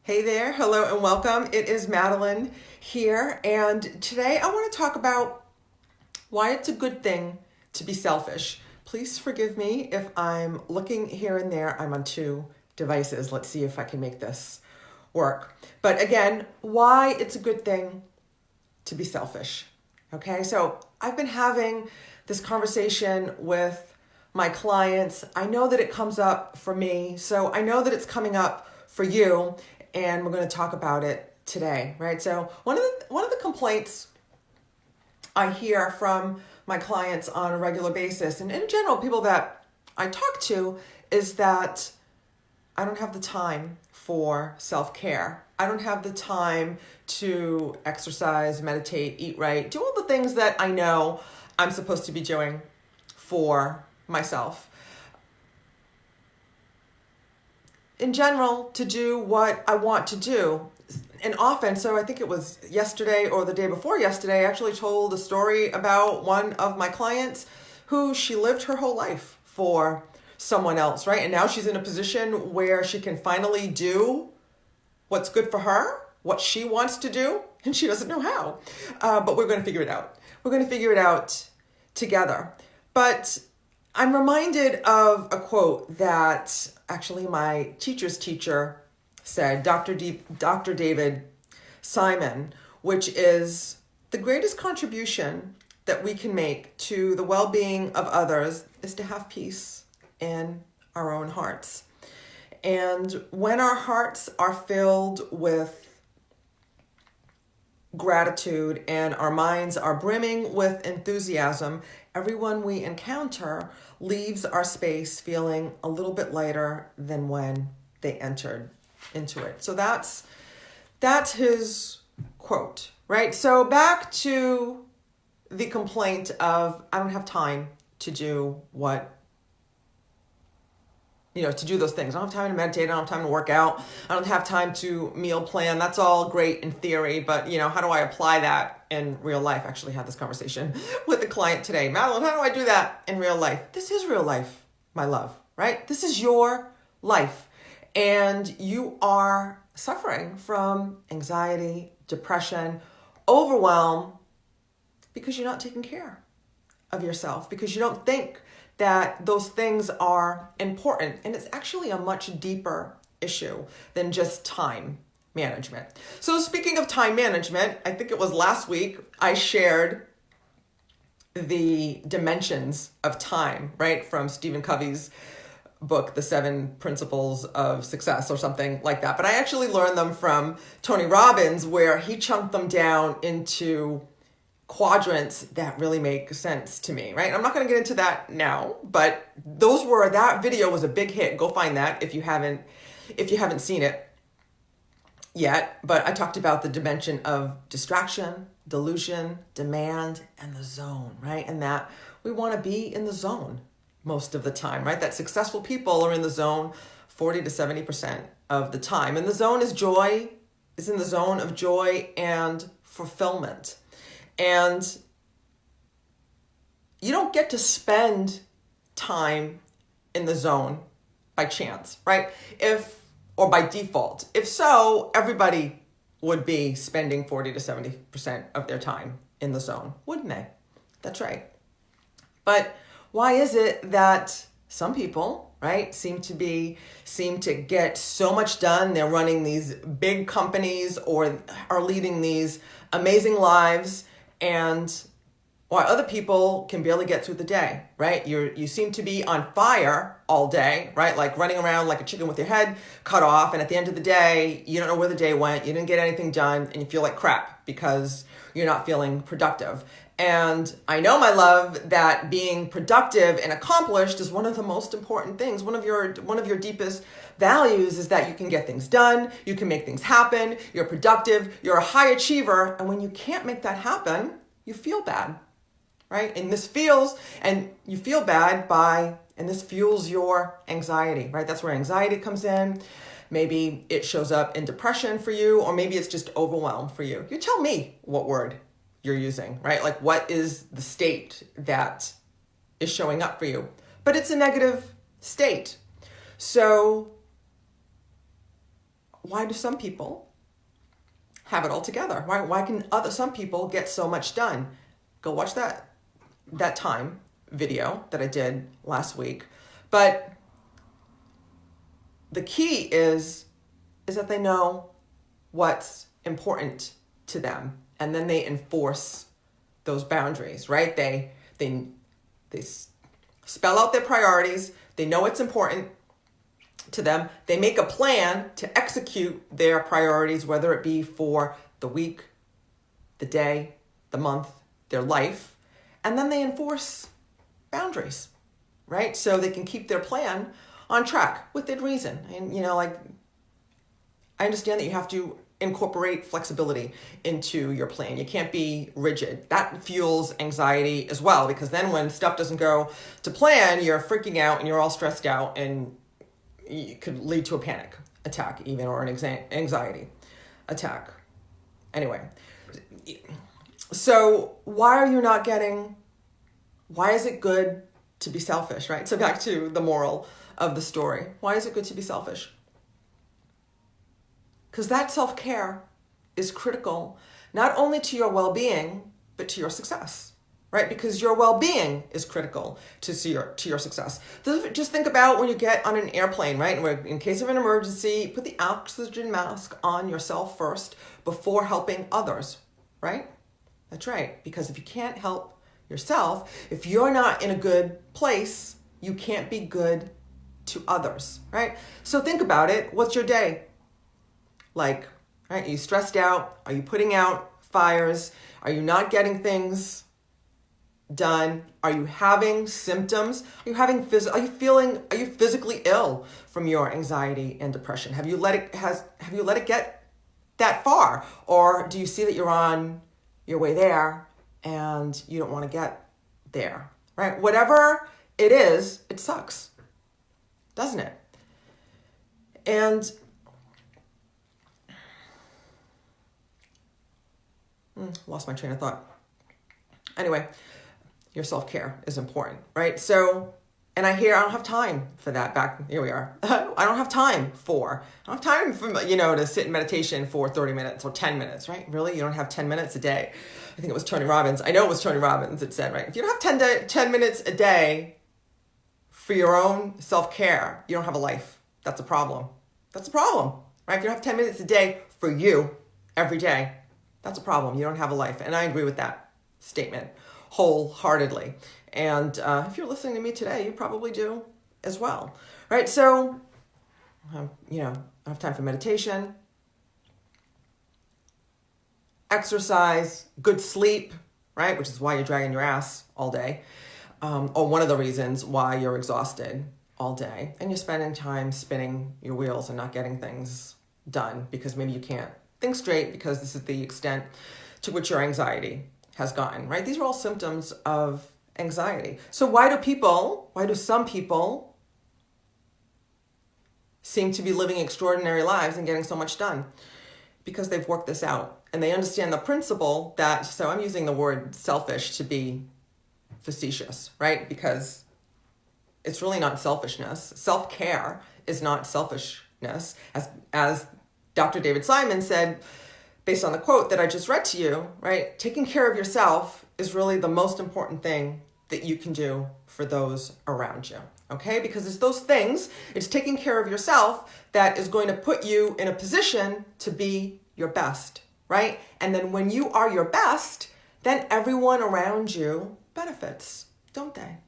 Hey there, hello and welcome. It is Madeline here, and today I want to talk about why it's a good thing to be selfish. Please forgive me if I'm looking here and there. I'm on two devices. Let's see if I can make this work. But again, why it's a good thing to be selfish. Okay, so I've been having this conversation with my clients. I know that it comes up for me, so I know that it's coming up for you, and we're going to talk about it today, right? So one of the complaints I hear from my clients on a regular basis, and in general, people that I talk to, is that I don't have the time for self-care. I don't have the time to exercise, meditate, eat right, do all the things that I know I'm supposed to be doing for myself. In general, to do what I want to do. And often, so I think it was yesterday or the day before yesterday, I actually told a story about one of my clients who she lived her whole life for someone else, right? And now she's in a position where she can finally do what's good for her, what she wants to do, and she doesn't know how. But we're going to figure it out. We're going to figure it out together. But I'm reminded of a quote that actually my teacher's teacher said, Dr. David Simon, which is the greatest contribution that we can make to the well-being of others is to have peace in our own hearts. And when our hearts are filled with gratitude and our minds are brimming with enthusiasm, everyone we encounter leaves our space feeling a little bit lighter than when they entered into it. So that's his quote, right? So back to the complaint of I don't have time to do to do those things. I don't have time to meditate. I don't have time to work out. I don't have time to meal plan. That's all great in theory, but how do I apply that in real life? I actually had this conversation with a client today. Madeline, how do I do that in real life? This is real life, my love, right? This is your life. And you are suffering from anxiety, depression, overwhelm, because you're not taking care of yourself, because you don't think that those things are important. And it's actually a much deeper issue than just time management. So speaking of time management, I think it was last week, I shared the dimensions of time, right? From Stephen Covey's book, The 7 Principles of Success or something like that. But I actually learned them from Tony Robbins, where he chunked them down into quadrants that really make sense to me, right? I'm not going to get into that now, but that video was a big hit. Go find that if you haven't seen it yet. But I talked about the dimension of distraction, delusion, demand, and the zone, right? And that we want to be in the zone most of the time, right? That successful people are in the zone 40 to 70% of the time. And the zone is in the zone of joy and fulfillment. And you don't get to spend time in the zone by chance, right? Or by default. If so, everybody would be spending 40 to 70% of their time in the zone, wouldn't they? That's right. But why is it that some people, right, seem to get so much done? They're running these big companies or are leading these amazing lives, and while other people can barely get through the day, right? You seem to be on fire all day, right? Like running around like a chicken with your head cut off. And at the end of the day, you don't know where the day went. You didn't get anything done, and you feel like crap because you're not feeling productive. And I know, my love, that being productive and accomplished is one of the most important things. One of your deepest values is that you can get things done, you can make things happen, you're productive, you're a high achiever. And when you can't make that happen, you feel bad, right? And you feel bad and this fuels your anxiety, right? That's where anxiety comes in. Maybe it shows up in depression for you, or maybe it's just overwhelm for you. You tell me what word you're using, right? Like, what is the state that is showing up for you? But it's a negative state. So why do some people have it all together? Why can some people get so much done? Go watch that time video that I did last week. But the key is that they know what's important to them, and then they enforce those boundaries, right? They spell out their priorities. They know it's important to them. They make a plan to execute their priorities, whether it be for the week, the day, the month, their life, and then they enforce boundaries, right? So they can keep their plan on track within reason. And, I understand that you have to incorporate flexibility into your plan. You can't be rigid. That fuels anxiety as well, because then when stuff doesn't go to plan, you're freaking out and you're all stressed out, and it could lead to a panic attack even, or an anxiety attack. Anyway, so why is it good to be selfish, right? So back to the moral of the story. Why is it good to be selfish? Because that self-care is critical, not only to your well-being, but to your success, right? Because your well-being is critical to your success. Just think about when you get on an airplane, right? Where in case of an emergency, put the oxygen mask on yourself first before helping others, right? That's right. Because if you can't help yourself, if you're not in a good place, you can't be good to others, right? So think about it. What's your day like, right? Are you stressed out? Are you putting out fires? Are you not getting things done? Are you having symptoms? Are you physically ill from your anxiety and depression? Have you let it get that far? Or do you see that you're on your way there and you don't want to get there, right? Whatever it is, it sucks, doesn't it? And lost my train of thought. Anyway, your self-care is important, right? So, and I don't have time for that. Here we are. I don't have time for to sit in meditation for 30 minutes or 10 minutes, right? Really? You don't have 10 minutes a day. I think it was Tony Robbins. I know it was Tony Robbins that said, right? If you don't have 10 minutes a day for your own self-care, you don't have a life. That's a problem. That's a problem, right? If you don't have 10 minutes a day for you every day, that's a problem. You don't have a life. And I agree with that statement wholeheartedly. And if you're listening to me today, you probably do as well, right? So, I have time for meditation, exercise, good sleep, right? Which is why you're dragging your ass all day. Or one of the reasons why you're exhausted all day. And you're spending time spinning your wheels and not getting things done because maybe you can't think straight because this is the extent to which your anxiety has gotten, right? These are all symptoms of anxiety. So why do some people seem to be living extraordinary lives and getting so much done? Because they've worked this out and they understand the principle that, so I'm using the word selfish to be facetious, right? Because it's really not selfishness. Self-care is not selfishness. As Dr. David Simon said, based on the quote that I just read to you, right? Taking care of yourself is really the most important thing that you can do for those around you, okay? Because it's those things, it's taking care of yourself that is going to put you in a position to be your best, right? And then when you are your best, then everyone around you benefits, don't they?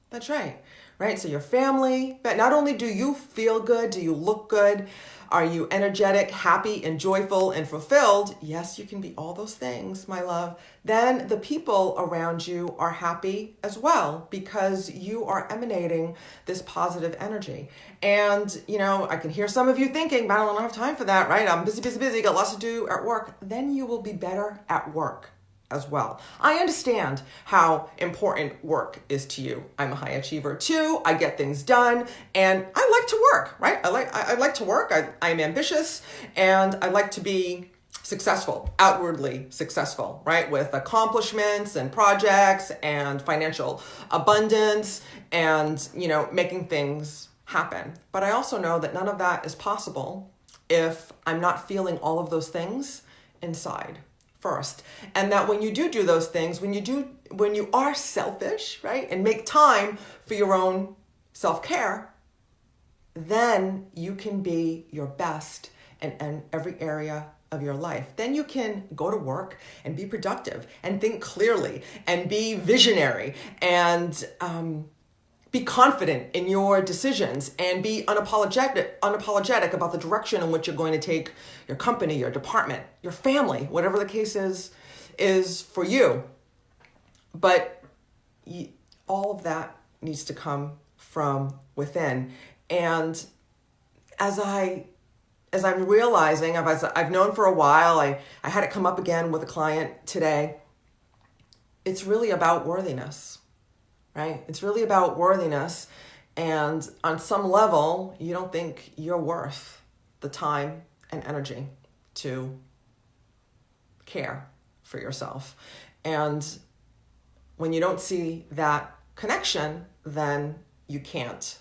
That's right, right? So your family, but not only do you feel good, do you look good, are you energetic, happy, and joyful, and fulfilled? Yes, you can be all those things, my love. Then the people around you are happy as well because you are emanating this positive energy. And, I can hear some of you thinking, Madeline, I don't have time for that, right? I'm busy, got lots to do at work. Then you will be better at work as well. I understand how important work is to you. I'm a high achiever too. I get things done and I like to work, right? I like to work. I'm ambitious and I like to be successful, outwardly successful, right? With accomplishments and projects and financial abundance and, making things happen. But I also know that none of that is possible if I'm not feeling all of those things inside first. And that when you do those things, when you are selfish, right, and make time for your own self-care, then you can be your best in every area of your life. Then you can go to work and be productive and think clearly and be visionary and be confident in your decisions and be unapologetic about the direction in which you're going to take your company, your department, your family, whatever the case is for you. But all of that needs to come from within. And as I'm realizing, as I've known for a while, I had it come up again with a client today. It's really about worthiness, right? It's really about worthiness. And on some level, you don't think you're worth the time and energy to care for yourself. And when you don't see that connection, then you can't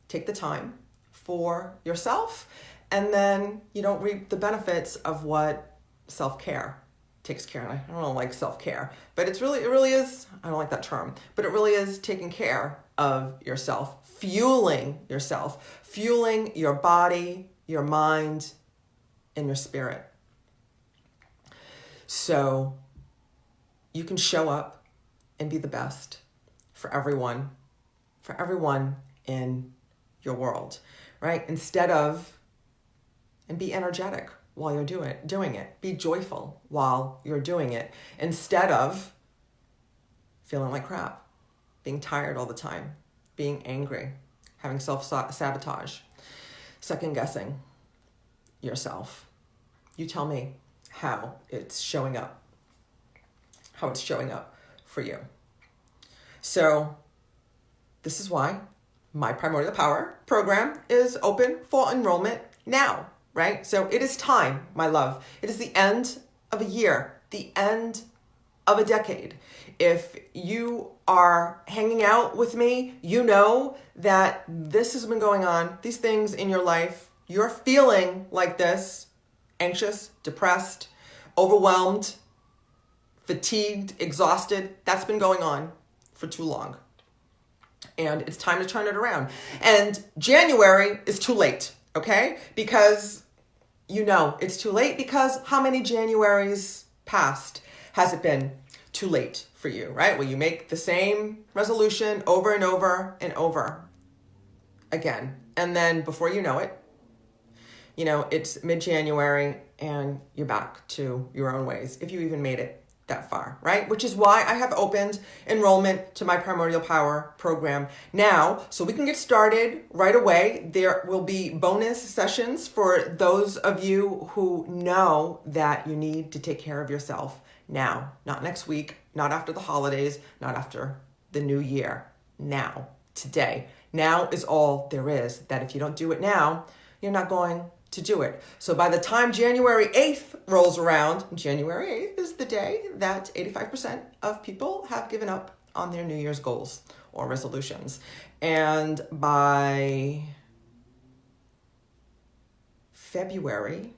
take the time for yourself, and then you don't reap the benefits of what self-care takes care of. I don't like self-care, but it really is, I don't like that term, but it really is taking care of yourself, fueling your body, your mind, and your spirit. So you can show up and be the best for everyone in your world, right? And be energetic while you're doing it. Be joyful while you're doing it, instead of feeling like crap, being tired all the time, being angry, having self-sabotage, second-guessing yourself. You tell me how it's showing up for you. So this is why my Primordial Power program is open for enrollment now, right? So it is time, my love. It is the end of a year, the end of a decade. If you are hanging out with me, you know that this has been going on, these things in your life, you're feeling like this, anxious, depressed, overwhelmed, fatigued, exhausted. That's been going on for too long. And it's time to turn it around. And January is too late, okay? Because it's too late, because how many Januaries past has it been too late for you, right? Well, you make the same resolution over and over and over again. And then before you know it, it's mid-January and you're back to your own ways, if you even made it that far, right? Which is why I have opened enrollment to my Primordial Power program now, so we can get started right away. There will be bonus sessions for those of you who know that you need to take care of yourself now, not next week, not after the holidays, not after the new year. Now, today. Now is all there is. That if you don't do it now, you're not going to do it. So by the time January 8th rolls around, January 8th is the day that 85% of people have given up on their New Year's goals or resolutions. And by February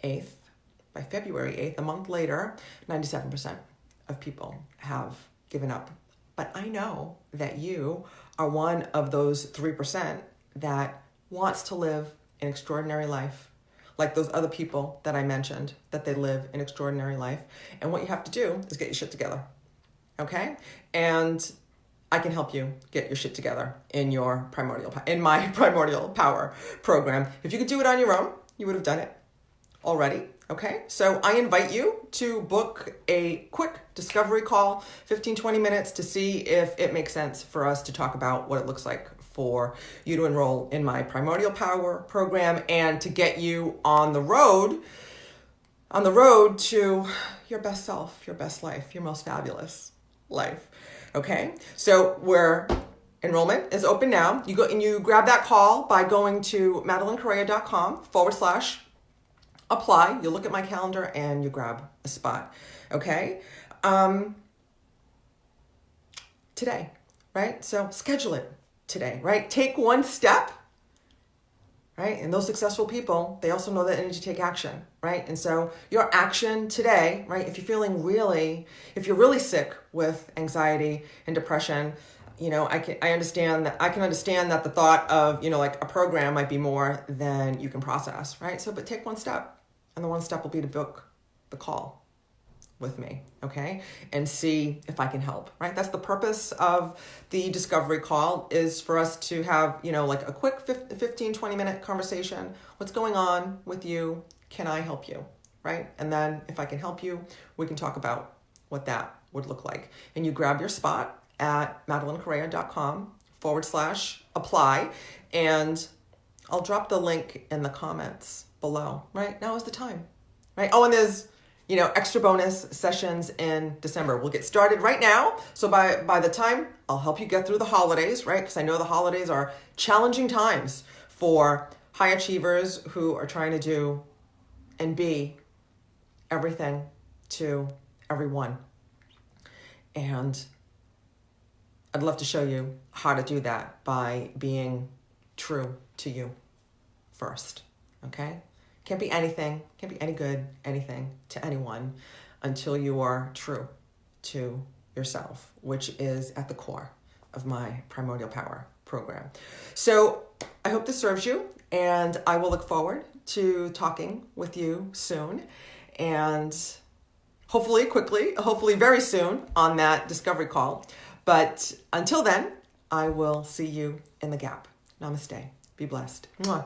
8th, a month later, 97% of people have given up. But I know that you are one of those 3% that wants to live an extraordinary life, like those other people that I mentioned, that they live an extraordinary life. And what you have to do is get your shit together, okay? And I can help you get your shit together in my Primordial Power program. If you could do it on your own, you would have done it already, okay? So I invite you to book a quick discovery call, 15-20 minutes, to see if it makes sense for us to talk about what it looks like for you to enroll in my Primordial Power program and to get you on the road to your best self, your best life, your most fabulous life. Okay? So enrollment is open now. You go and you grab that call by going to MadelineCorrea.com/apply. You look at my calendar and you grab a spot. Okay? Today, right? So schedule it today, right? Take one step, right? And those successful people, they also know that they need to take action, right? And so your action today, right? If you're really sick with anxiety and depression, I can understand that the thought of, like a program might be more than you can process, right? So, but take one step, and the one step will be to book the call with me, okay? And see if I can help, right? That's the purpose of the discovery call, is for us to have, like a quick 15, 20-minute conversation. What's going on with you? Can I help you, right? And then if I can help you, we can talk about what that would look like. And you grab your spot at MadelineCorrea.com/apply, and I'll drop the link in the comments below, right? Now is the time, right? Oh, and there's extra bonus sessions in December. We'll get started right now. So by the time, I'll help you get through the holidays, right? Because I know the holidays are challenging times for high achievers who are trying to do and be everything to everyone. And I'd love to show you how to do that by being true to you first, okay? Can't be anything, can't be any good, anything to anyone until you are true to yourself, which is at the core of my Primordial Power program. So I hope this serves you, and I will look forward to talking with you soon, and hopefully very soon on that discovery call. But until then, I will see you in the gap. Namaste. Be blessed. Mwah.